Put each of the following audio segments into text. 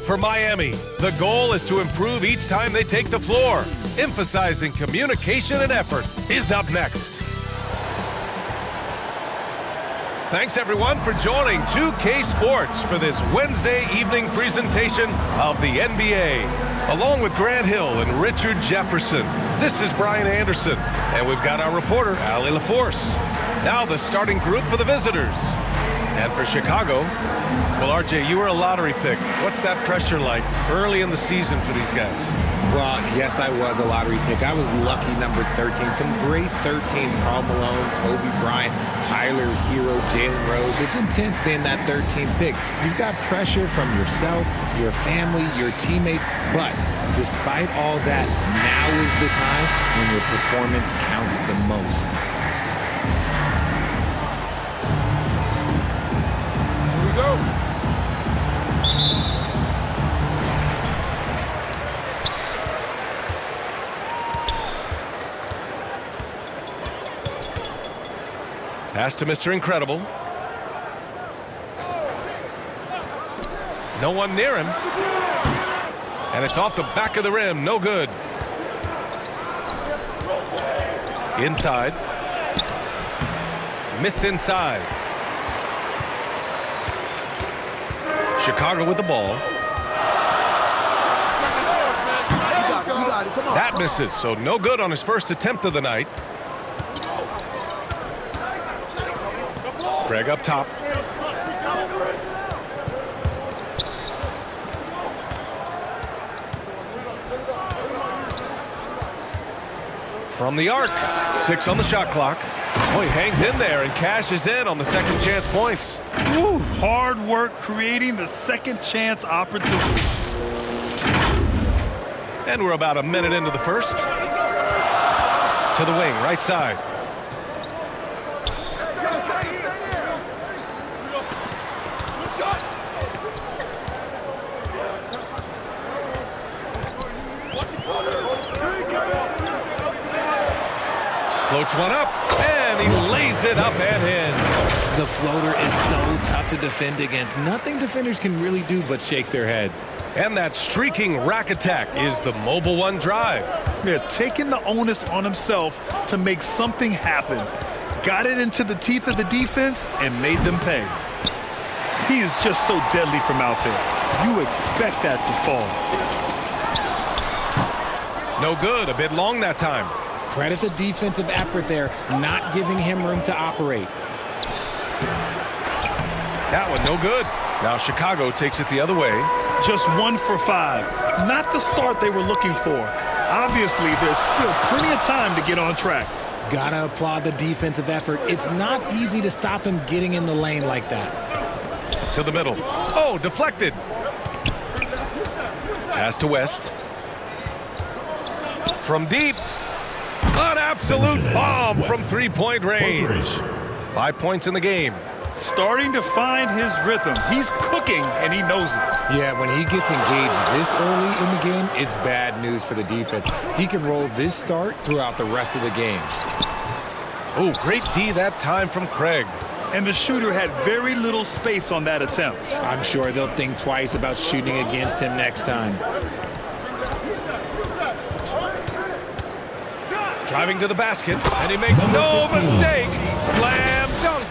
for Miami. The goal is to improve each time they take the floor. Emphasizing communication and effort is up next. Thanks, everyone, for joining 2K Sports for this Wednesday evening presentation of the NBA. Along with Grant Hill and Richard Jefferson, this is Brian Anderson, and we've got our reporter, Allie LaForce. Now the starting group for the visitors. And for Chicago, well, RJ, you were a lottery pick. What's that pressure like early in the season for these guys? Well, yes, I was a lottery pick. I was lucky number 13. Some great 13s, Karl Malone, Kobe Bryant, Tyler Hero, Jalen Rose. It's intense being that 13th pick. You've got pressure from yourself, your family, your teammates. But despite all that, now is the time when your performance counts the most. Here we go. Pass to Mr. Incredible. No one near him. And it's off the back of the rim. No good. Inside. Missed inside. Chicago with the ball. That misses, so no good on his first attempt of the night. Craig up top. From the arc. 6 on the shot clock. Oh, he hangs in there and cashes in on the second chance points. Ooh, hard work creating the second chance opportunity. And we're about a minute into the first. To the wing, right side. Floats one up, and he lays it up and in. The floater is so tough to defend against. Nothing defenders can really do but shake their heads. And that streaking rack attack is the Mobile One drive. Yeah, taking the onus on himself to make something happen. Got it into the teeth of the defense and made them pay. He is just so deadly from out there. You expect that to fall. No good, a bit long that time. Credit the defensive effort there, not giving him room to operate. That one no good. Now Chicago takes it the other way. Just 1 for 5. Not the start they were looking for. Obviously, there's still plenty of time to get on track. Gotta applaud the defensive effort. It's not easy to stop him getting in the lane like that. To the middle. Oh, deflected. Pass to West. From deep. An absolute bomb from three-point range. 5 points in the game. Starting to find his rhythm. He's cooking, and he knows it. Yeah, when he gets engaged this early in the game, it's bad news for the defense. He can roll this start throughout the rest of the game. Oh, great D that time from Craig. And the shooter had very little space on that attempt. I'm sure they'll think twice about shooting against him next time. Driving to the basket, and he makes no mistake. Slam dunk.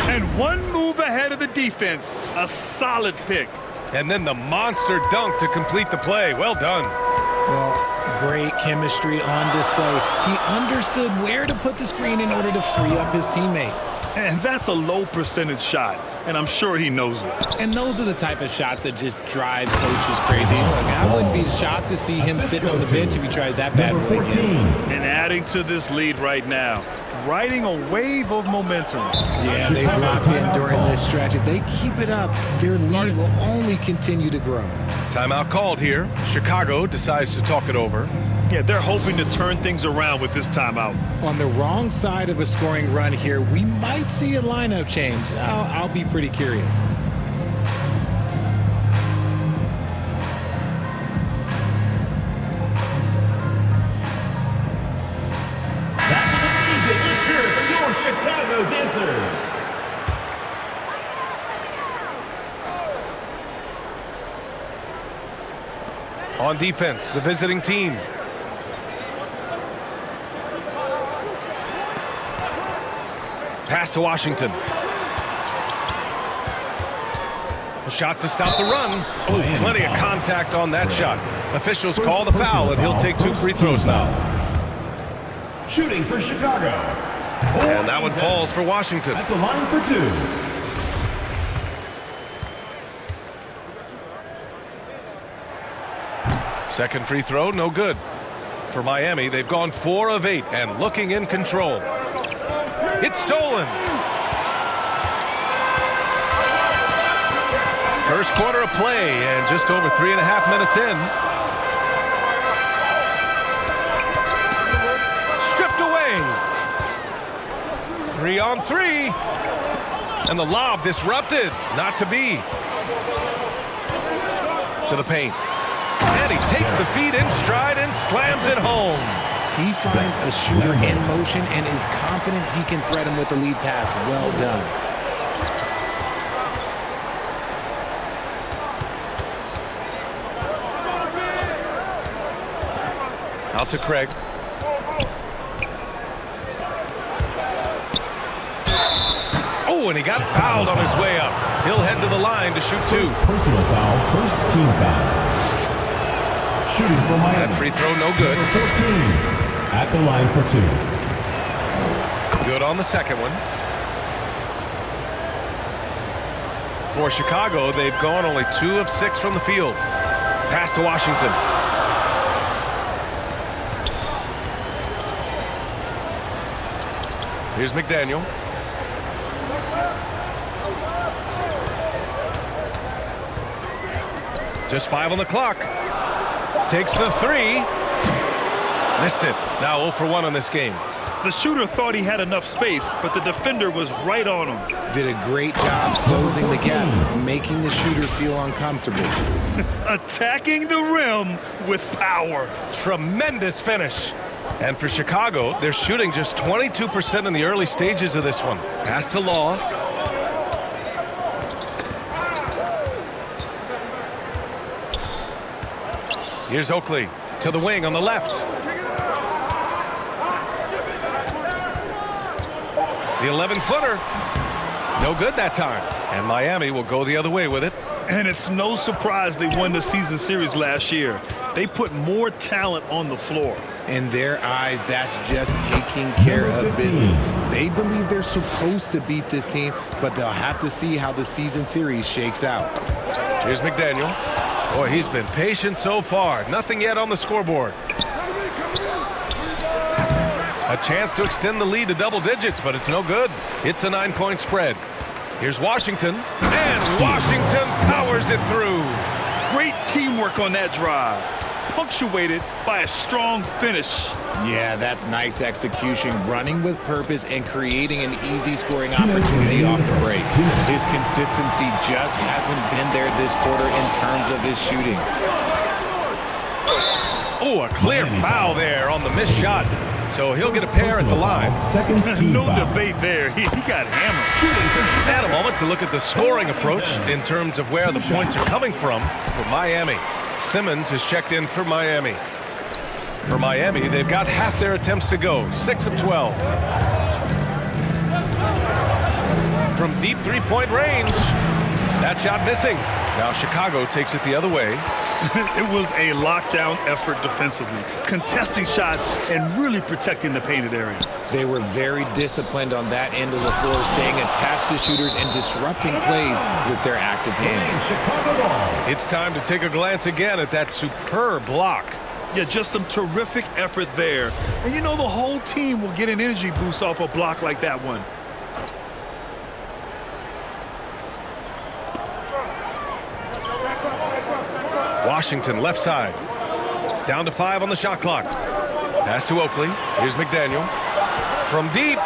And one move ahead of the defense. A solid pick. And then the monster dunk to complete the play. Well done. Well, great chemistry on display. He understood where to put the screen in order to free up his teammate. And that's a low percentage shot, and I'm sure he knows it. And those are the type of shots that just drive coaches crazy. Look, I wouldn't be shocked to see him sitting on the bench if he tries that bad boy again. And adding to this lead right now, riding a wave of momentum. Yeah, they've locked in during this stretch. If they keep it up, their lead will only continue to grow. Timeout called here. Chicago decides to talk it over. Yeah, they're hoping to turn things around with this timeout. On the wrong side of a scoring run here, we might see a lineup change. I'll be pretty curious. Let's hear it for your Chicago Dancers. On defense, the visiting team. Pass to Washington. A shot to stop the run. Oh, plenty of contact on that shot. Officials call the foul, and he'll take 2 free throws now. Shooting for Chicago. And that one falls for Washington. At the line for 2. Second free throw, no good. For Miami, they've gone 4 of 8 and looking in control. It's stolen. First quarter of play and just over 3.5 minutes in. Stripped away. 3 on 3. And the lob disrupted. Not to be. To the paint. And he takes the feed in stride and slams it home. He finds a shooter in motion and is confident he can thread him with the lead pass. Well done. Out to Craig. Oh, and he got fouled on his way up. He'll head to the line to shoot 2. Personal foul, first team foul. Shooting for Miami. That free throw, no good. 14 at the line for 2. Good on the second one. For Chicago, they've gone only 2 of 6 from the field. Pass to Washington. Here's McDaniel. Just 5 on the clock. Takes the 3. Missed it. Now 0 for 1 on this game. The shooter thought he had enough space, but the defender was right on him. Did a great job closing the gap, making the shooter feel uncomfortable. Attacking the rim with power. Tremendous finish. And for Chicago, they're shooting just 22% in the early stages of this one. Pass to Law. Here's Oakley to the wing on the left. The 11-footer. No good that time. And Miami will go the other way with it. And it's no surprise they won the season series last year. They put more talent on the floor. In their eyes, that's just taking care of business. They believe they're supposed to beat this team, but they'll have to see how the season series shakes out. Here's McDaniel. Boy, he's been patient so far. Nothing yet on the scoreboard. A chance to extend the lead to double digits, but it's no good. It's a 9-point spread. Here's Washington, and Washington powers it through. Great teamwork on that drive, punctuated by a strong finish. Yeah, that's nice execution, running with purpose and creating an easy scoring opportunity off the break. His consistency just hasn't been there this quarter in terms of his shooting. Oh, a clear foul there on the missed shot. So he'll get a pair at the line. No debate there. He got hammered. Had a moment to look at the scoring approach in terms of where the points are coming from for Miami. Simmons has checked in for Miami. For Miami, they've got half their attempts to go, 6 of 12. From deep three-point range, that shot missing. Now Chicago takes it the other way. It was a lockdown effort defensively, contesting shots and really protecting the painted area. They were very disciplined on that end of the floor, staying attached to shooters and disrupting plays with their active hands. It's time to take a glance again at that superb block. Yeah, just some terrific effort there. And you know the whole team will get an energy boost off a block like that one. Washington left side. Down to 5 on the shot clock. Pass to Oakley. Here's McDaniel. From deep.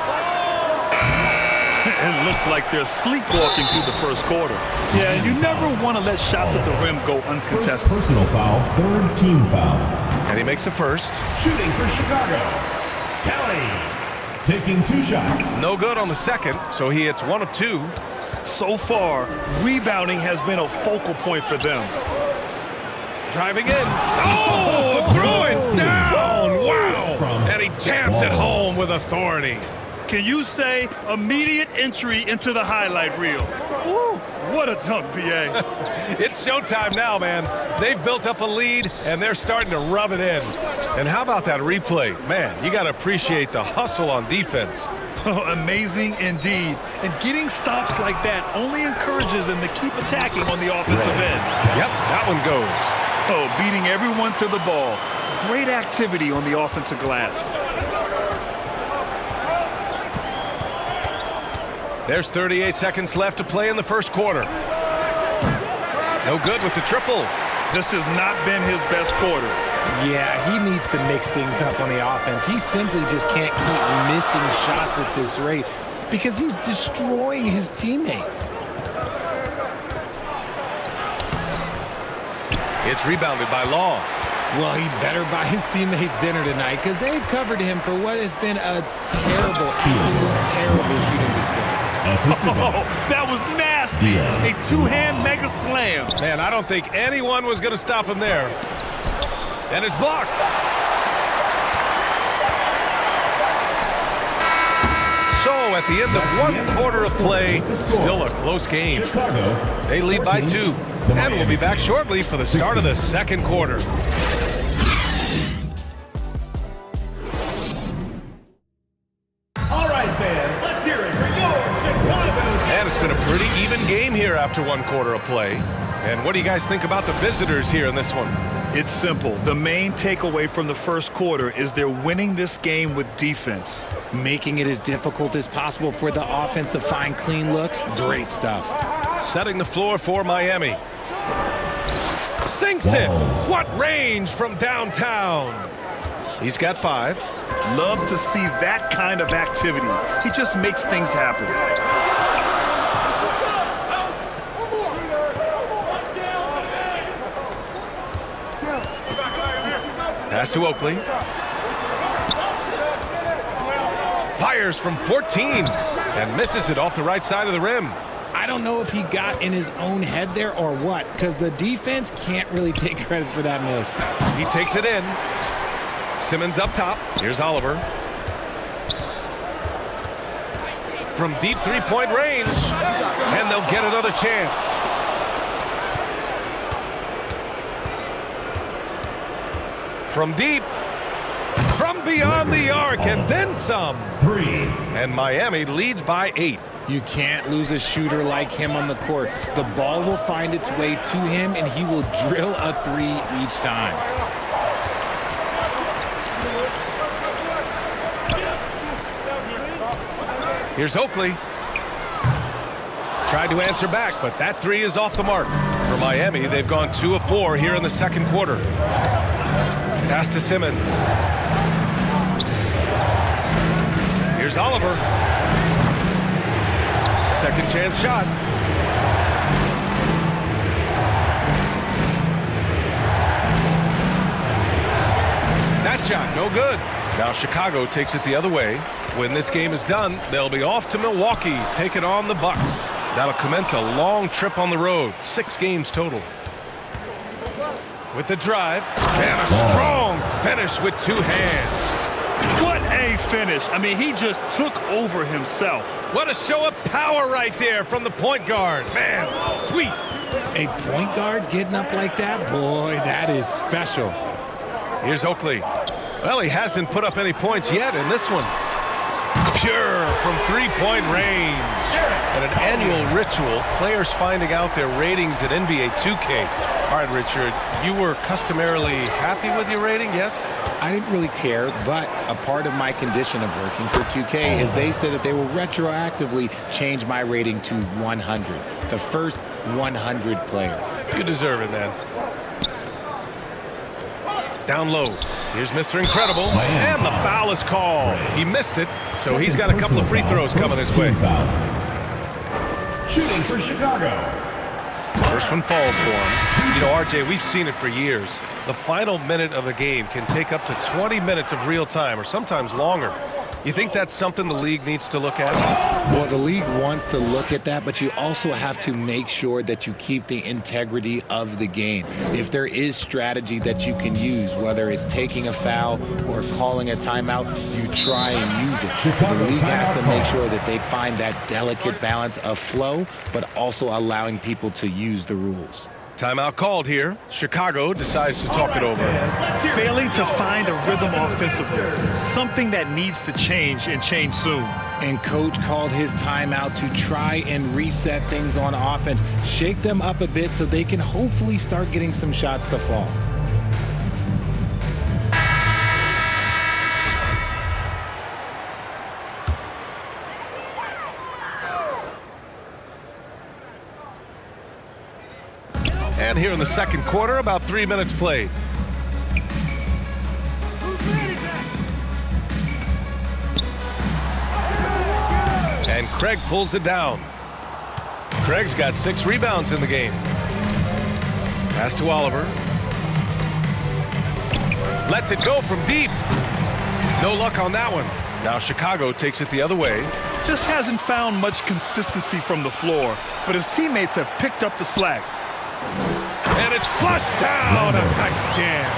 It looks like they're sleepwalking through the first quarter. Yeah, you never want to let shots at the rim go uncontested. Personal foul, third team foul. And he makes a first. Shooting for Chicago. Kelly taking 2 shots. No good on the second, so he hits 1 of 2. So far, rebounding has been a focal point for them. Driving in. Oh, throw it down. Wow. And he jams it home with authority. Can you say immediate entry into the highlight reel? Woo, what a dunk, B.A. It's showtime now, man. They've built up a lead, and they're starting to rub it in. And how about that replay? Man, you got to appreciate the hustle on defense. Oh, amazing indeed. And getting stops like that only encourages them to keep attacking on the offensive end. Yep, that one goes. Oh, beating everyone to the ball. Great activity on the offensive glass. There's 38 seconds left to play in the first quarter. No good with the triple. This has not been his best quarter. Yeah, he needs to mix things up on the offense. He simply just can't keep missing shots at this rate because he's destroying his teammates. It's rebounded by Law. Well, he better buy his teammates dinner tonight because they've covered him for what has been a terrible, absolute terrible shooting display. Oh, that was nasty. A two-hand mega slam. Man, I don't think anyone was going to stop him there. And it's blocked. So at the end of one quarter of play, still a close game. They lead by 2. And we'll be back shortly for the start of the second quarter. All right, fans, let's hear it for your Chicago. And it's been a pretty even game here after one quarter of play. And what do you guys think about the visitors here in this one? It's simple. The main takeaway from the first quarter is they're winning this game with defense. Making it as difficult as possible for the offense to find clean looks. Great stuff. Setting the floor for Miami. Sinks it. What range from downtown. He's got 5. Love to see that kind of activity. He just makes things happen. Pass to Oakley. Fires from 14 and misses it off the right side of the rim. I don't know if he got in his own head there or what, because the defense can't really take credit for that miss. He takes it in. Simmons up top. Here's Oliver. From deep three-point range. And they'll get another chance. From deep. From beyond the arc and then some. 3. And Miami leads by 8. You can't lose a shooter like him on the court. The ball will find its way to him, and he will drill a 3 each time. Here's Oakley. Tried to answer back, but that 3 is off the mark. For Miami, they've gone 2 of 4 here in the second quarter. Pass to Simmons. Here's Oliver. Second chance shot. That shot, no good. Now Chicago takes it the other way. When this game is done, they'll be off to Milwaukee, taking on the Bucks. That'll commence a long trip on the road, 6 games total. With the drive, and a strong finish with 2 hands. What a finish. I mean, he just took over himself. What a show of power right there from the point guard. Man, sweet. A point guard getting up like that? Boy, that is special. Here's Oakley. Well, he hasn't put up any points yet in this one. Pure from three-point range. And an annual ritual, players finding out their ratings at NBA 2K. All right, Richard, you were customarily happy with your rating, yes? I didn't really care, but a part of my condition of working for 2K is they said that they will retroactively change my rating to 100. The first 100 player. You deserve it, man. Down low. Here's Mr. Incredible. And the foul is called. He missed it, so he's got a couple of free throws coming his way. Shooting for Chicago. First one falls for him. You know, RJ, we've seen it for years. The final minute of a game can take up to 20 minutes of real time, or sometimes longer. You think that's something the league needs to look at? Well, the league wants to look at that, but you also have to make sure that you keep the integrity of the game. If there is strategy that you can use, whether it's taking a foul or calling a timeout, you try and use it. So the league has to make sure that they find that delicate balance of flow, but also allowing people to use the rules. Timeout called here. Chicago decides to talk it over. Failing to find a rhythm offensively, something that needs to change and change soon. And coach called his timeout to try and reset things on offense, shake them up a bit so they can hopefully start getting some shots to fall. And here in the second quarter, about 3 minutes played. And Craig pulls it down. Craig's got 6 rebounds in the game. Pass to Oliver. Lets it go from deep. No luck on that one. Now Chicago takes it the other way. Just hasn't found much consistency from the floor, but his teammates have picked up the slack. And it's flushed down. A nice jam.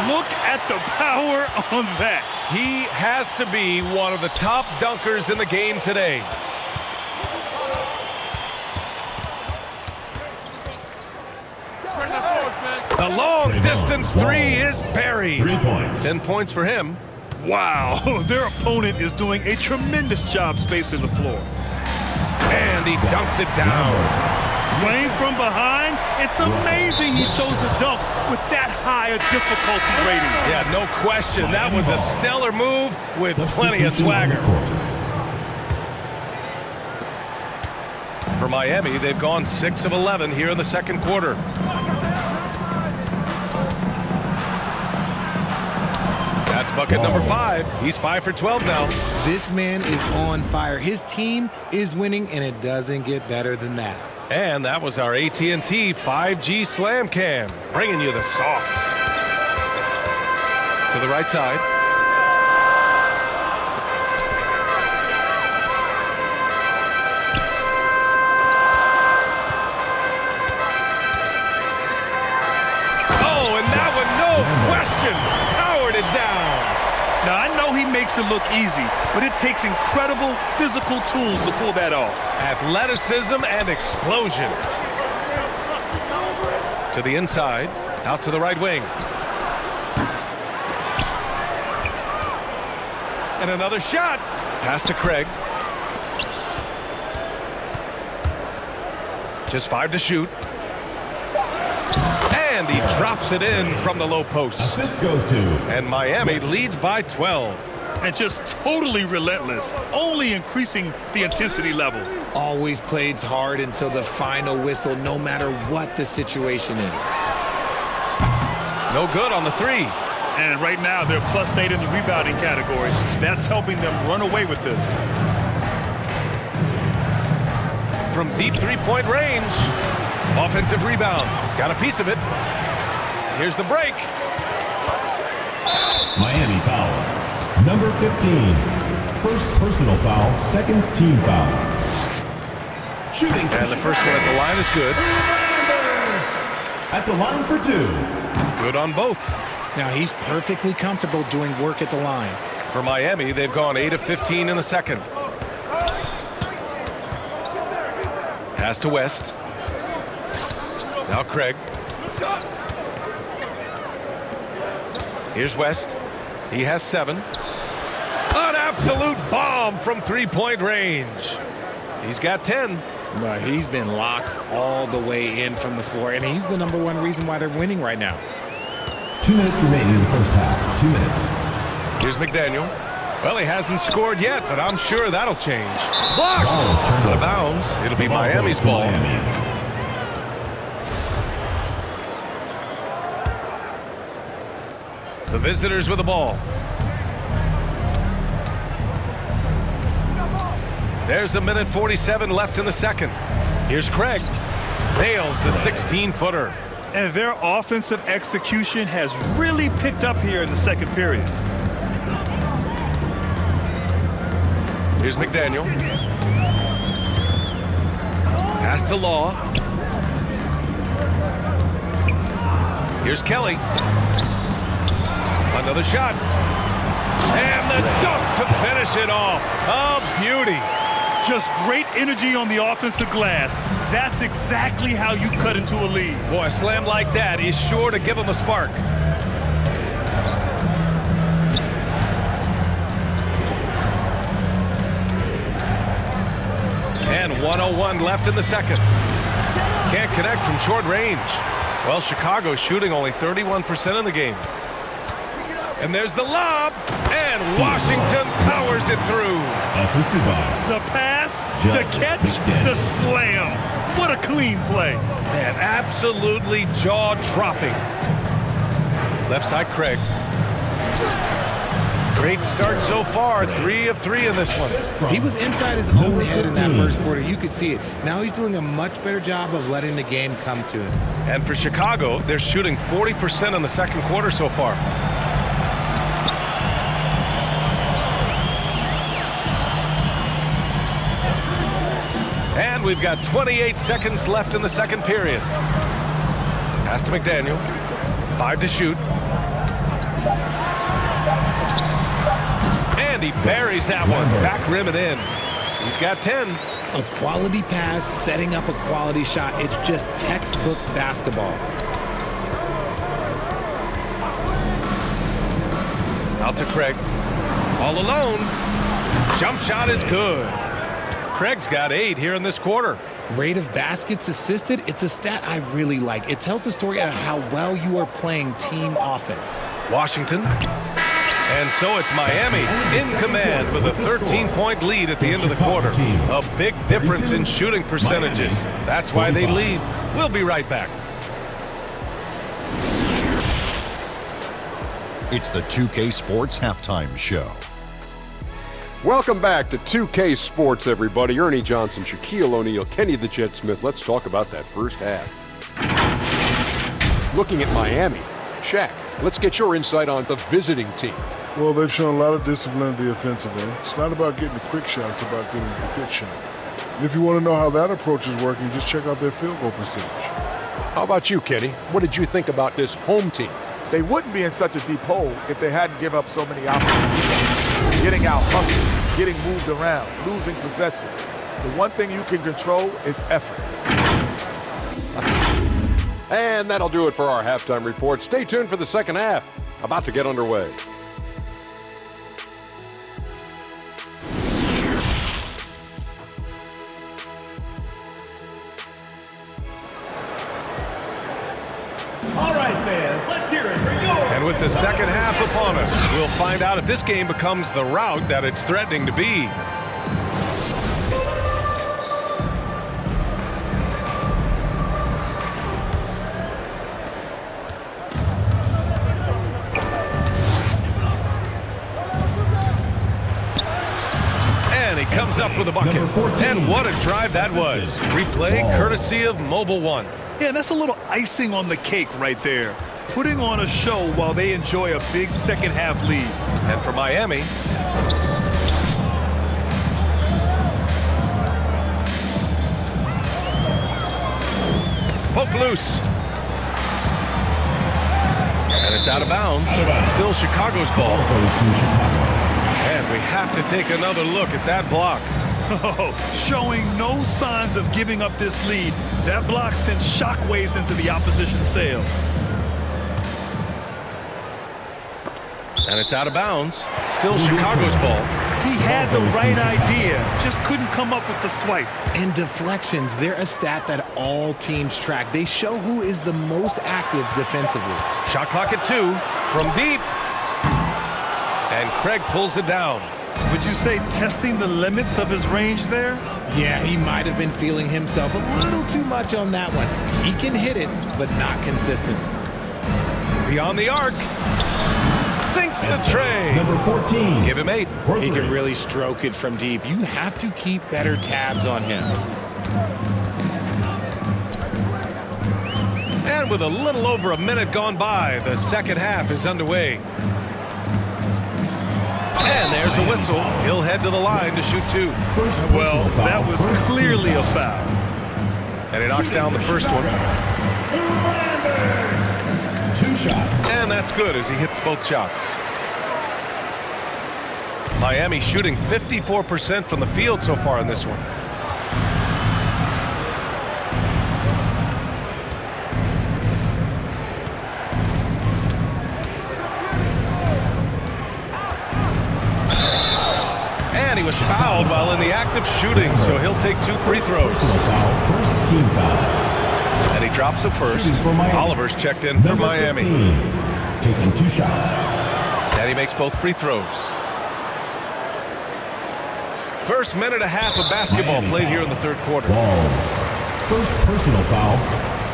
Look at the power on that. He has to be one of the top dunkers in the game today. The long distance three is buried. 3 points. 10 points for him. Wow, their opponent is doing a tremendous job spacing the floor. And he dunks it down. Playing from behind, it's amazing he chose to dunk with that high a difficulty rating. Yeah, no question. That was a stellar move with plenty of swagger. For Miami, they've gone 6 of 11 here in the second quarter. That's bucket number 5. He's 5 for 12 now. This man is on fire. His team is winning, and it doesn't get better than that. And that was our AT&T 5G Slam Cam, bringing you the sauce. To the right side. Oh, and that one, no question, powered it down. Now, I know he makes it look easy, but it takes incredible physical tools to pull that off. Athleticism and explosion. To the inside, out to the right wing. And another shot. Pass to Craig. Just 5 to shoot. And he drops it in from the low post. Assist goes to. And Miami leads by 12. And just totally relentless, only increasing the intensity level. Always plays hard until the final whistle, no matter what the situation is. No good on the 3. And right now, they're +8 in the rebounding category. That's helping them run away with this. From deep 3-point range. Offensive rebound. Got a piece of it. Here's the break. Miami foul. Number 15. First personal foul, second team foul. Shooting. And the first one at the line is good. At the line for 2. Good on both. Now, he's perfectly comfortable doing work at the line. For Miami, they've gone 8 of 15 in the second. Pass to West. Now Craig. Here's West. He has 7. An absolute bomb from 3-point range. He's got 10. But he's been locked all the way in from the floor, and he's the #1 reason why they're winning right now. 2 minutes remaining in the first half. 2 minutes. Here's McDaniel. Well, he hasn't scored yet, but I'm sure that'll change. Blocked! Out of bounds. It'll be Miami's ball. Miami. The visitors with the ball. There's 1:47 left in the second. Here's Craig. Nails the 16-footer. And their offensive execution has really picked up here in the second period. Here's McDaniel. Pass to Law. Here's Kelly. Another shot. And the dunk to finish it off. A beauty. Just great energy on the offensive glass. That's exactly how you cut into a lead. Boy, a slam like that is sure to give him a spark. And 1:01 left in the second. Can't connect from short range. Well, Chicago's shooting only 31% in the game. And there's the lob, and Washington powers it through. Assisted by The pass, the catch, the slam. What a clean play. Man, absolutely jaw-dropping. Left side, Craig. Great start so far, 3 of 3 in this one. He was inside his own head in that first quarter. You could see it. Now he's doing a much better job of letting the game come to him. And for Chicago, they're shooting 40% in the second quarter so far. And we've got 28 seconds left in the second period. Pass to McDaniel. 5 to shoot. And he buries that one. Back rim and in. He's got 10. A quality pass, setting up a quality shot. It's just textbook basketball. Out to Craig. All alone. Jump shot is good. Craig's got 8 here in this quarter. Rate of baskets assisted, it's a stat I really like. It tells the story of how well you are playing team offense. Washington. And so it's Miami in command with a 13-point lead at the end of the quarter. A big difference in shooting percentages. That's why they lead. We'll be right back. It's the 2K Sports Halftime Show. Welcome back to 2K Sports, everybody. Ernie Johnson, Shaquille O'Neal, Kenny the Jet Smith. Let's talk about that first half. Looking at Miami, Shaq, let's get your insight on the visiting team. Well, they've shown a lot of discipline at the offensive end. It's not about getting the quick shot, it's about getting the good shot. And if you want to know how that approach is working, just check out their field goal percentage. How about you, Kenny? What did you think about this home team? They wouldn't be in such a deep hole if they hadn't given up so many opportunities. Getting out hustled, getting moved around, losing possessions. The one thing you can control is effort. And that'll do it for our halftime report. Stay tuned for the second half. About to get underway. All right, fans, let's hear it for yours. And with the second half upon us, we'll find out if this game becomes the rout that it's threatening to be. And he comes up with a bucket. And what a drive that was. Replay courtesy of Mobile One. Yeah, that's a little icing on the cake right there. Putting on a show while they enjoy a big second half lead. And for Miami, poke loose. And it's out of bounds. Still Chicago's ball. And we have to take another look at that block. Oh, showing no signs of giving up this lead. That block sent shockwaves into the opposition's sails. And it's out of bounds. Still Chicago's ball. He had the right idea, just couldn't come up with the swipe. And deflections, they're a stat that all teams track. They show who is the most active defensively. Shot clock at 2 from deep. And Craig pulls it down. Would you say testing the limits of his range there? Yeah, he might have been feeling himself a little too much on that one. He can hit it, but not consistent. Beyond the arc. Sinks the tray. Number 14. Give him 8. He can really stroke it from deep. You have to keep better tabs on him. And with a little over a minute gone by, the second half is underway. And there's a whistle. He'll head to the line to shoot 2. Well, that was clearly a foul. And he knocks down the first one. 2 shots. And that's good as he hits both shots. Miami shooting 54% from the field so far in this one. And he was fouled while in the act of shooting, so he'll take 2 free throws. Personal foul. First team foul. And he drops it first. Shooting for Miami. Oliver's checked in for Number Miami. 15, taking 2 shots. And he makes both free throws. First minute and a half of basketball Miami played foul. here in the third quarter. Walls. First personal foul.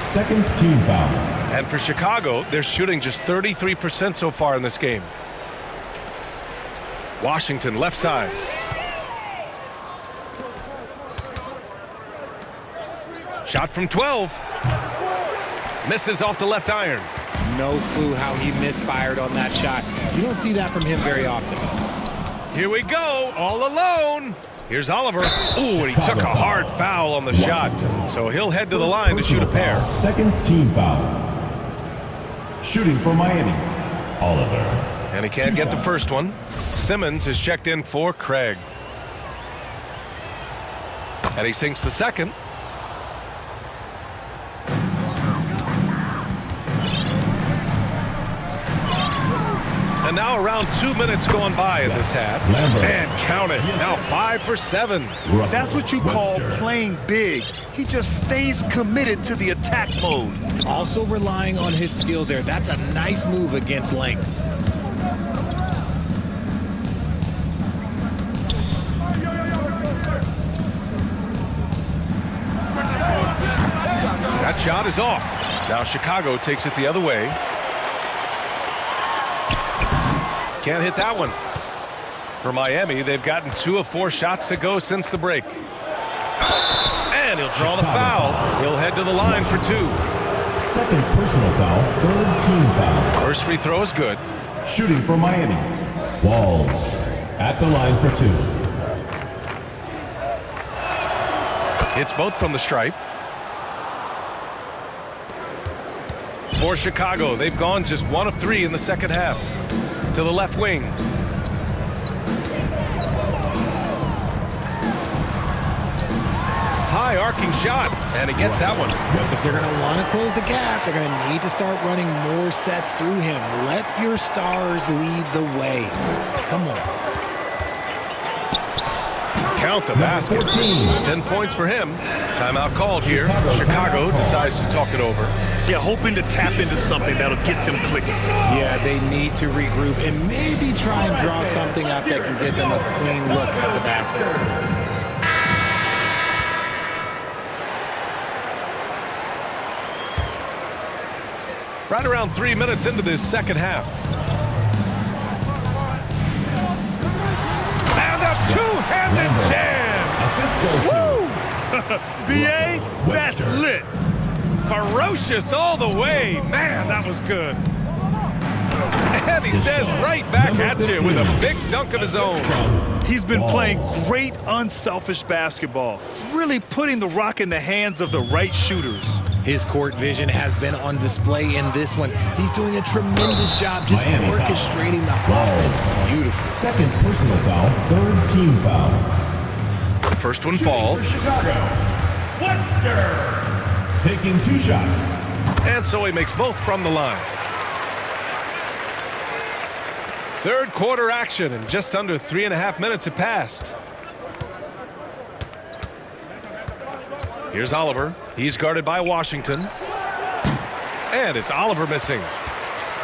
Second team foul. And for Chicago, they're shooting just 33% so far in this game. Washington left side. Shot from 12. Misses off the left iron. No clue how he misfired on that shot. You don't see that from him very often. Here we go, all alone. Here's Oliver. Ooh, and he took a hard foul on the shot. So he'll head to the line to shoot a pair. Second team foul. Shooting for Miami. Oliver. And he can't 2 get the shots. first one. Simmons is checked in for Craig. And he sinks the second. And now around 2 minutes going by in this half. Lambert. And count it. Now 5 for 7. Russell. That's what you call Webster. playing big. He just stays committed to the attack mode. Also relying on his skill there. That's a nice move against length. That shot is off. Now Chicago takes it the other way. Can't hit that one. For Miami, they've gotten 2 of 4 shots to go since the break. And he'll draw the foul. He'll head to the line for 2. Second personal foul. Third team foul. First free throw is good. Shooting for Miami. Walls. At the line for 2. Hits both from the stripe. For Chicago, they've gone just 1 of 3 in the second half. To the left wing. High arcing shot, and he gets that one. If they're going to want to close the gap, they're going to need to start running more sets through him. Let your stars lead the way. Come on. Count the basket. 14. 10 points for him. Timeout called here. Chicago decides to talk it over. Yeah, hoping to tap into something that'll get them clicking. Yeah, they need to regroup and maybe try and draw something up that can get them a clean look at the basket. Right around 3 minutes into this second half. And a two-handed jam. Assist goes to BA, that's Webster. lit. Ferocious all the way. Man, that was good. And he says right back at you with a big dunk of his own. He's been Walls. playing great unselfish basketball, really putting the rock in the hands of the right shooters. His court vision has been on display in this one. He's doing a tremendous job just Miami foul. orchestrating the Walls. offense beautifully. Second personal foul. Third team foul. The first one falls. Chicago. Webster. Taking 2 shots. And so he makes both from the line. Third quarter action, and just under 3.5 minutes have passed. Here's Oliver. He's guarded by Washington. And it's Oliver missing.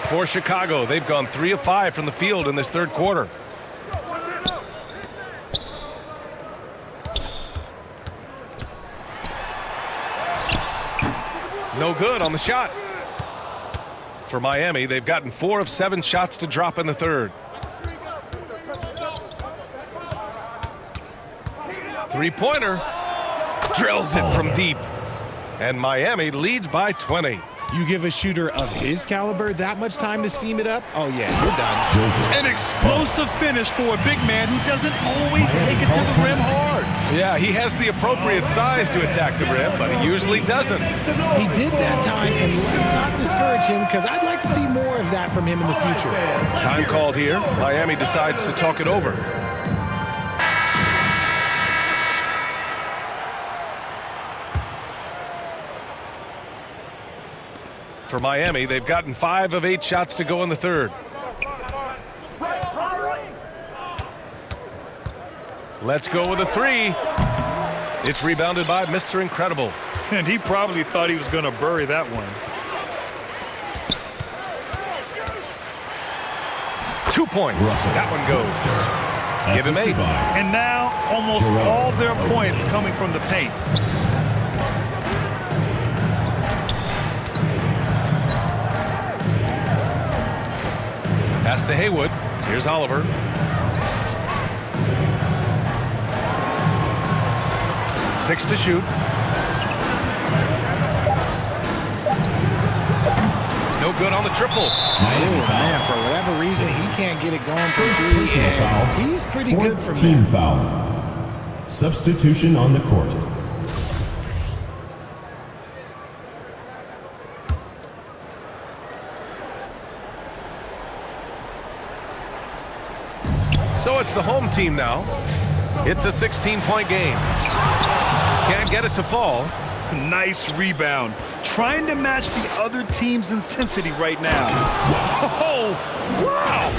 For Chicago, they've gone 3 of 5 from the field in this third quarter. No good on the shot. For Miami, they've gotten 4 of 7 shots to drop in the third. Three-pointer. Drills it from deep. And Miami leads by 20. You give a shooter of his caliber that much time to seam it up, oh yeah, you're done. An explosive finish for a big man who doesn't always take it to the rim hard. Yeah, he has the appropriate size to attack the rim, but he usually doesn't. He did that time, and let's not discourage him because I'd like to see more of that from him in the future. Time called here. Miami decides to talk it over. For Miami, they've gotten 5 of 8 shots to go in the third. Let's go with a 3. It's rebounded by Mr. Incredible. And he probably thought he was going to bury that one. 2 points. That one goes. Give him 8. And now almost all their points coming from the paint. Pass to Haywood. Here's Oliver. Six to shoot. No good on the triple. Man, for whatever reason, he can't get it going for three, and he's pretty good for team me. foul. Substitution on the court. So it's the home team now. It's a 16-point game. Can't get it to fall. Nice rebound. Trying to match the other team's intensity right now. Oh, wow.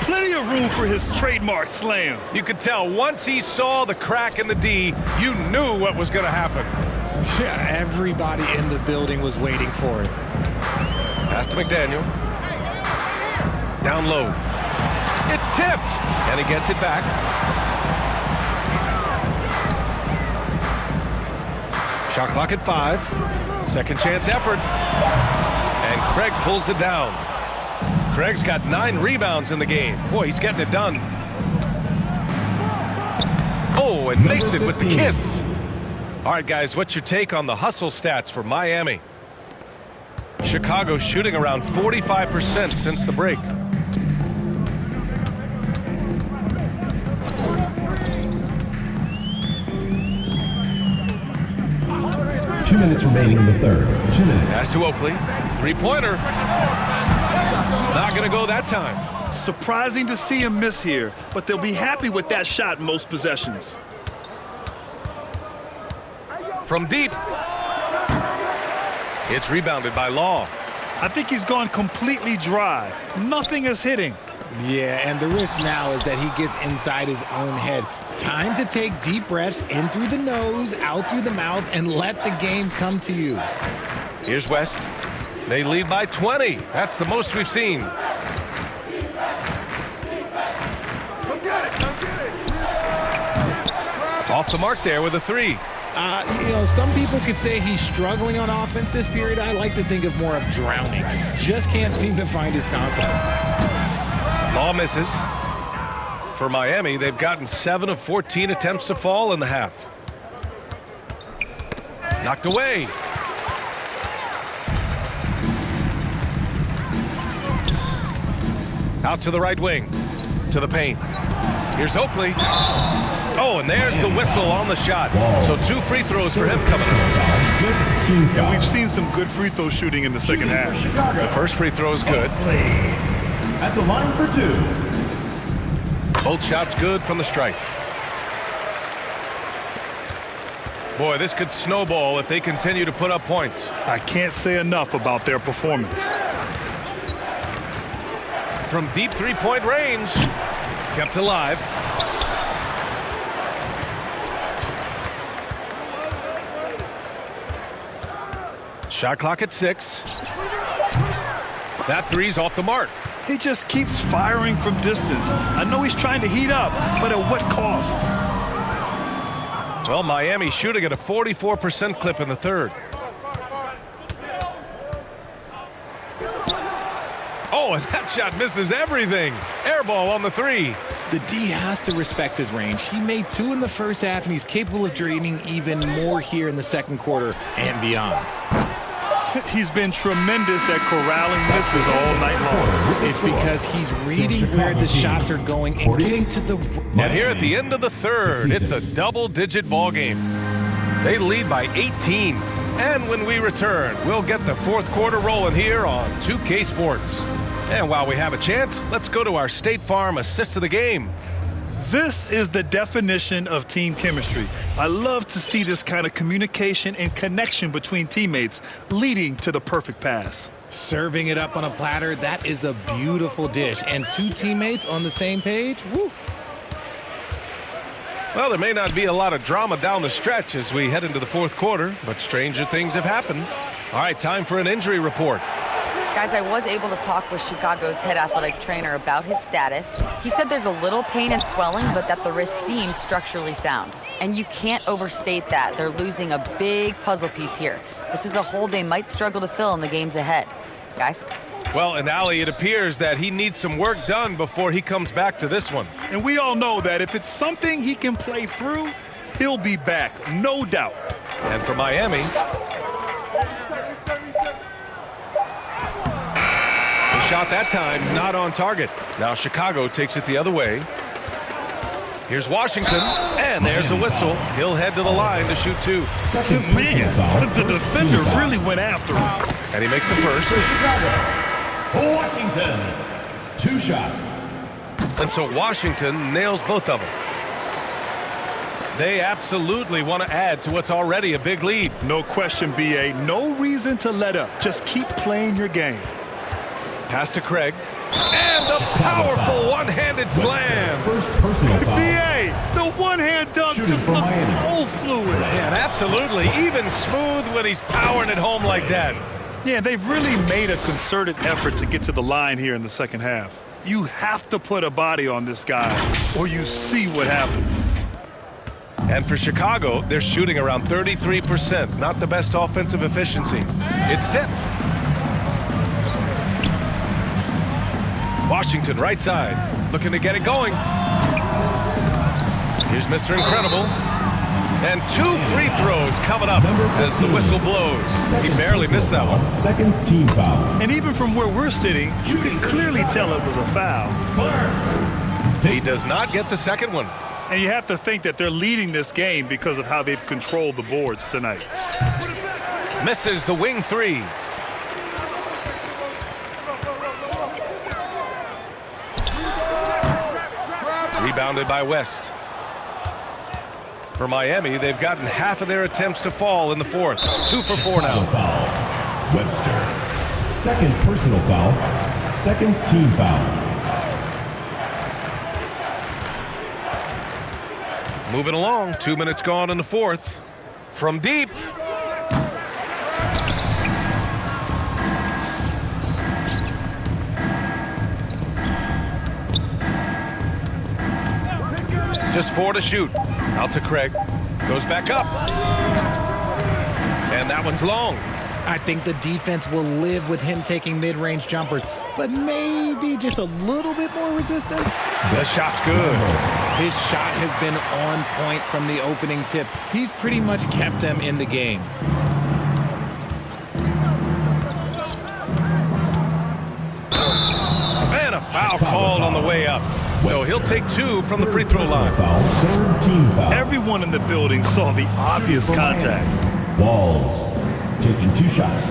Plenty of room for his trademark slam. You could tell once he saw the crack in the D, you knew what was going to happen. Yeah, everybody in the building was waiting for it. Pass to McDaniel. Down low. It's tipped, and he gets it back. Shot clock at 5. Second chance effort. And Craig pulls it down. Craig's got 9 rebounds in the game. Boy, he's getting it done. Oh, and makes it with the kiss. All right, guys, what's your take on the hustle stats for Miami? Chicago shooting around 45% since the break. 2 minutes remaining in the third. 2 minutes. Pass to Oakley. Three-pointer. Not going to go that time. Surprising to see him miss here, but they'll be happy with that shot in most possessions. From deep. It's rebounded by Law. I think he's gone completely dry. Nothing is hitting. Yeah, and the risk now is that he gets inside his own head. Time to take deep breaths in through the nose, out through the mouth, and let the game come to you. Here's West. They lead by 20. That's the most we've seen. Off the mark there with a 3. Some people could say he's struggling on offense this period. I like to think of more of drowning. Just can't seem to find his confidence. Ball misses. For Miami, they've gotten 7 of 14 attempts to fall in the half. Knocked away. Out to the right wing. To the paint. Here's Oakley. Oh, and there's the whistle on the shot. So 2 free throws for him coming up. And we've seen some good free throw shooting in the second half. The first free throw is good. At the line for 2. Both shots good from the stripe. Boy, this could snowball if they continue to put up points. I can't say enough about their performance. From deep three-point range. Kept alive. Shot clock at 6. That three's off the mark. He just keeps firing from distance. I know he's trying to heat up, but at what cost? Well, Miami shooting at a 44% clip in the third. Oh, and that shot misses everything. Air ball on the 3. The D has to respect his range. He made 2 in the first half, and he's capable of draining even more here in the second quarter and beyond. He's been tremendous at corralling misses all night long. It's because he's reading where the shots are going and getting to the... And here at the end of the third, it's a double-digit ball game. They lead by 18. And when we return, we'll get the fourth quarter rolling here on 2K Sports. And while we have a chance, let's go to our State Farm assist of the game. This is the definition of team chemistry. I love to see this kind of communication and connection between teammates leading to the perfect pass. Serving it up on a platter, that is a beautiful dish. And two teammates on the same page, woo. Well, there may not be a lot of drama down the stretch as we head into the fourth quarter, but stranger things have happened. All right, time for an injury report. Guys, I was able to talk with Chicago's head athletic trainer about his status. He said there's a little pain and swelling, but that the wrist seems structurally sound. And you can't overstate that. They're losing a big puzzle piece here. This is a hole they might struggle to fill in the games ahead. Guys? Well, and Allie, it appears that he needs some work done before he comes back to this one. And we all know that if it's something he can play through, he'll be back, no doubt. And for Miami, shot that time, not on target. Now Chicago takes it the other way. Here's Washington, and there's a whistle. He'll head to the line to shoot two. Man, the defender really went after him. And he makes the first. Washington, 2 shots. And so Washington nails both of them. They absolutely want to add to what's already a big lead. No question, B.A. No reason to let up. Just keep playing your game. Pass to Craig. And the powerful one-handed slam. First personal foul. B.A., the one-hand dunk just looks so fluid. And absolutely, even smooth when he's powering it home like that. Yeah, they've really made a concerted effort to get to the line here in the second half. You have to put a body on this guy, or you see what happens. And for Chicago, they're shooting around 33%. Not the best offensive efficiency. It's tipped. Washington, right side, looking to get it going. Here's Mr. Incredible. And 2 free throws coming up as the whistle blows. He barely missed that one. Second team foul. And even from where we're sitting, you can clearly tell it was a foul. He does not get the second one. And you have to think that they're leading this game because of how they've controlled the boards tonight. Misses the wing three. Rebounded by West. For Miami, they've gotten half of their attempts to fall in the fourth. 2 for 4 now. Foul. Webster. Second personal foul. Second team foul. Moving along. 2 minutes gone in the fourth. From deep. Just 4 to shoot. Out to Craig. Goes back up. And that one's long. I think the defense will live with him taking mid-range jumpers, but maybe just a little bit more resistance. The shot's good. His shot has been on point from the opening tip. He's pretty much kept them in the game. And a foul called on the way up. So he'll take 2 from the free throw line. Third team foul. Everyone in the building saw the obvious contact. Walls taking 2 shots.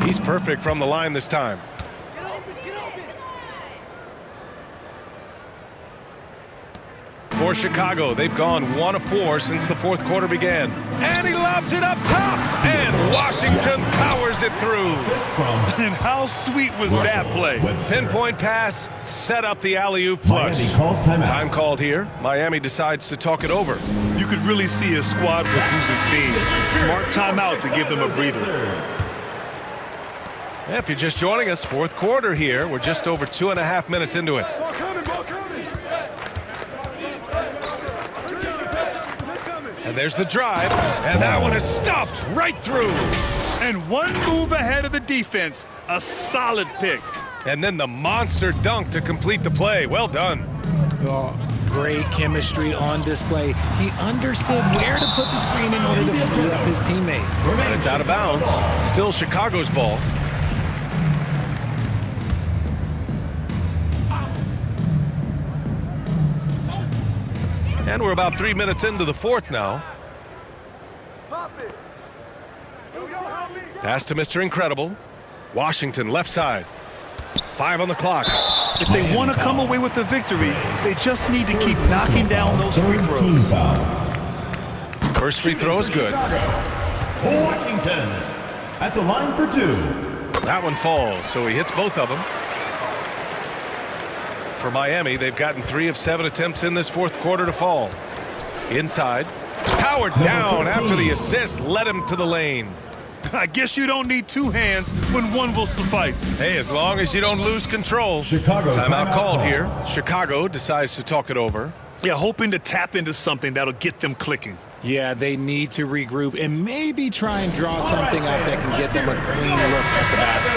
He's perfect from the line this time. For Chicago, they've gone 1 of 4 since the fourth quarter began. And he lobs it up top. And Washington powers it through. And how sweet was that play? Pinpoint pass, set up the alley-oop flush. Miami calls timeout. Time called here. Miami decides to talk it over. You could really see his squad was losing steam. Smart timeout to give them a breather. If you're just joining us, fourth quarter here. We're just over 2.5 minutes into it. And there's the drive, and that one is stuffed right through. And one move ahead of the defense, a solid pick. And then the monster dunk to complete the play. Well done. Great chemistry on display. He understood where to put the screen in order to free up his teammate. And it's out of bounds. Still Chicago's ball. And we're about 3 minutes into the fourth now. Pass to Mr. Incredible. Washington left side. 5 on the clock. If they want to come away with a victory, they just need to keep knocking down those free throws. First free throw is good. Washington at the line for 2. That one falls, so he hits both of them. For Miami, they've gotten 3 of 7 attempts in this fourth quarter to fall. Inside. Powered down after the assist led him to the lane. I guess you don't need 2 hands when one will suffice. Hey, as long as you don't lose control. Chicago Timeout called here. Chicago decides to talk it over. Yeah, hoping to tap into something that'll get them clicking. Yeah, they need to regroup and maybe try and draw something up that can get them a clean look at the basket.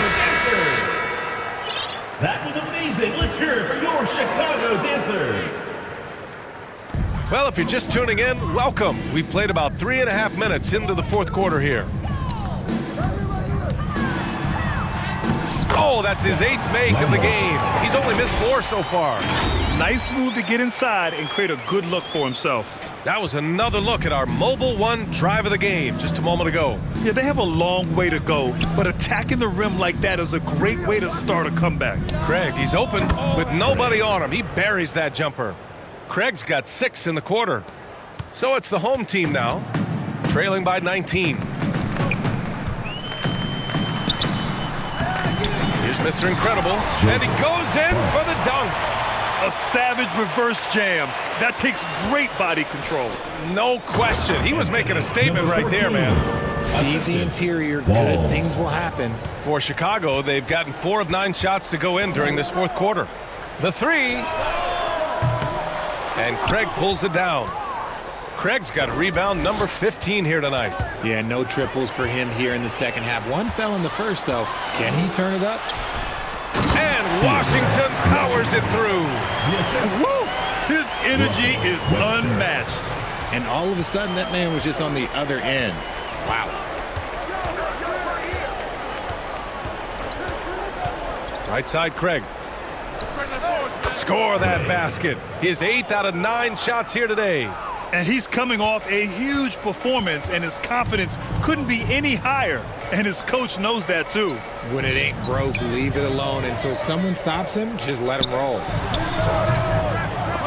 That was amazing. Let's hear it for your Chicago Dancers. Well, if you're just tuning in, welcome. We've played about 3.5 minutes into the fourth quarter here. Oh, that's his 8th make of the game. He's only missed 4 so far. Nice move to get inside and create a good look for himself. That was another look at our Mobile One drive of the game just a moment ago. Yeah, they have a long way to go, but attacking the rim like that is a great way to start a comeback. Craig, he's open with nobody on him. He buries that jumper. Craig's got 6 in the quarter. So it's the home team now, trailing by 19. Here's Mr. Incredible, and he goes in for the dunk. A savage reverse jam. That takes great body control. No question. He was making a statement right there, man. Feed the interior. Good things will happen. For Chicago, they've gotten 4 of 9 shots to go in during this fourth quarter. The 3. And Craig pulls it down. Craig's got rebound number 15 here tonight. Yeah, no triples for him here in the second half. One fell in the first, though. Can he turn it up? And Washington powers it through. Woo! His energy is unmatched. And all of a sudden, that man was just on the other end. Wow. Right side, Craig. Score that basket. His 8th out of 9 shots here today. And he's coming off a huge performance, and his confidence couldn't be any higher. And his coach knows that, too. When it ain't broke, leave it alone. Until someone stops him, just let him roll.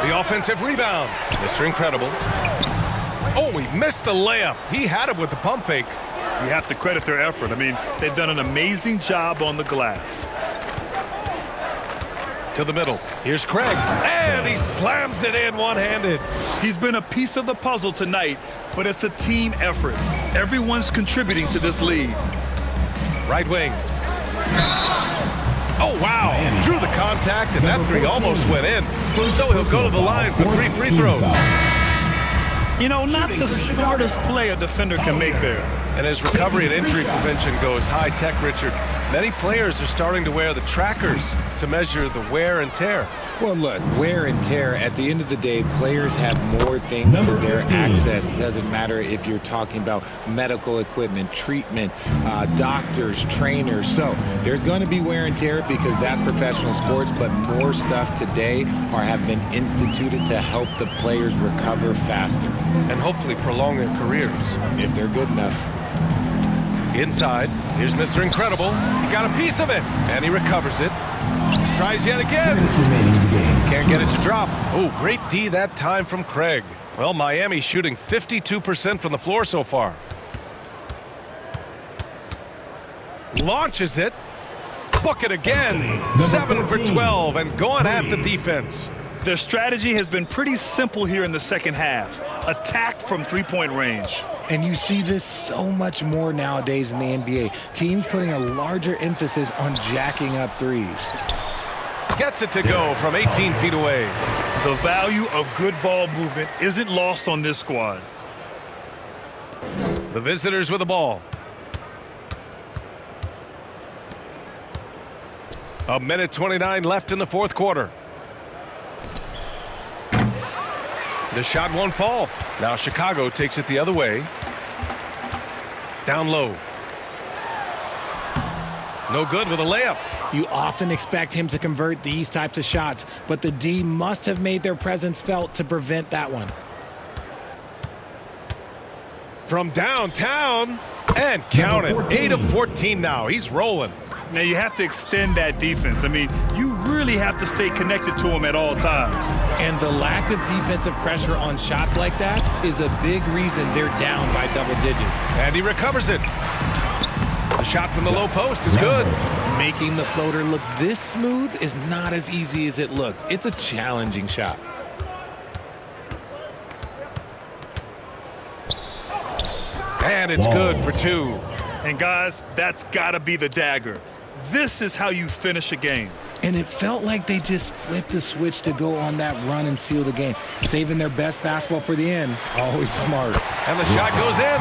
The offensive rebound. Mr. Incredible. Oh, he missed the layup. He had it with the pump fake. You have to credit their effort. I mean, they've done an amazing job on the glass. To the middle. Here's Craig. And he slams it in one-handed. He's been a piece of the puzzle tonight, but it's a team effort. Everyone's contributing to this lead. Right wing. Oh, wow. Drew the contact, and that 3 almost went in. So he'll go to the line for 3 free throws. You know, not the smartest play a defender can make there. And as recovery and injury prevention goes high-tech, Richard, many players are starting to wear the trackers to measure the wear and tear. Well, look, wear and tear, at the end of the day, players have more things to their access. It doesn't matter if you're talking about medical equipment, treatment, doctors, trainers. So there's going to be wear and tear because that's professional sports, but more stuff today have been instituted to help the players recover faster. And hopefully prolong their careers. If they're good enough. Inside, here's Mr. Incredible. He got a piece of it, and he recovers it. Tries yet again. Can't get it to drop. Oh, great D that time from Craig. Well, Miami shooting 52% from the floor so far. Launches it. Book it again. 7 for 12 and going at the defense. Their strategy has been pretty simple here in the second half. Attack from three-point range. And you see this so much more nowadays in the NBA. Teams putting a larger emphasis on jacking up threes. Gets it to go from 18 feet away. The value of good ball movement isn't lost on this squad. The visitors with the ball. A minute 29 left in the fourth quarter. The shot won't fall. Now Chicago takes it the other way. Down low. No good with a layup. You often expect him to convert these types of shots, but the D must have made their presence felt to prevent that one. From downtown, and count it. 8 of 14 now. He's rolling. Now you have to extend that defense. I mean, you really have to stay connected to him at all times. And the lack of defensive pressure on shots like that is a big reason they're down by double digits. And he recovers it. The shot from the low post is good. Making the floater look this smooth is not as easy as it looks. It's a challenging shot. And it's good for 2. And guys, that's got to be the dagger. This is how you finish a game. And it felt like they just flipped the switch to go on that run and seal the game, saving their best basketball for the end. Always smart. And the shot goes in.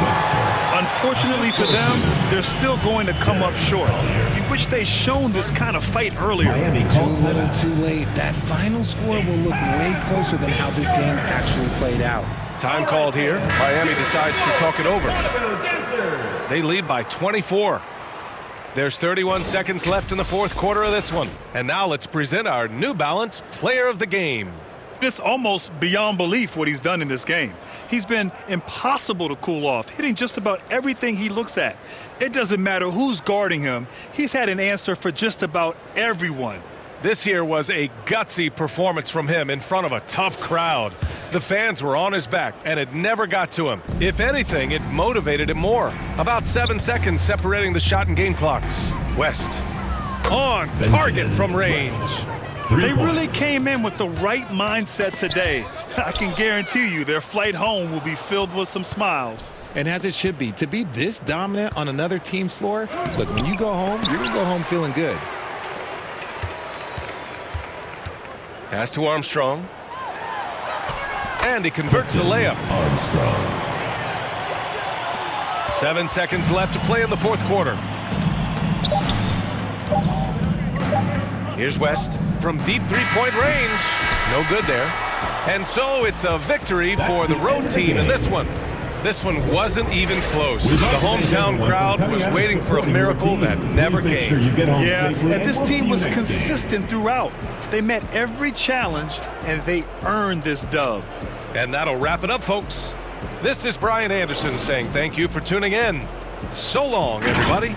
Unfortunately for them, they're still going to come up short. We wish they'd shown this kind of fight earlier. Too little, too late. That final score will look way closer than how this game actually played out. Time called here. Miami decides to talk it over. They lead by 24. There's 31 seconds left in the fourth quarter of this one. And now let's present our New Balance Player of the Game. It's almost beyond belief what he's done in this game. He's been impossible to cool off, hitting just about everything he looks at. It doesn't matter who's guarding him. He's had an answer for just about everyone. This here was a gutsy performance from him in front of a tough crowd. The fans were on his back, and it never got to him. If anything, it motivated him more. About 7 seconds separating the shot and game clocks. West on target from range. They really came in with the right mindset today. I can guarantee you their flight home will be filled with some smiles. And as it should be, to be this dominant on another team's floor, look, when you go home, you're going to go home feeling good. Pass to Armstrong. And he converts the layup. Armstrong. 7 seconds left to play in the fourth quarter. Here's West from deep three-point range. No good there. And so it's a victory for the road team in this one. This one wasn't even close. The hometown crowd was waiting for a miracle that never came. Yeah, and this team was consistent throughout. They met every challenge, and they earned this dub. And that'll wrap it up, folks. This is Brian Anderson saying thank you for tuning in. So long, everybody.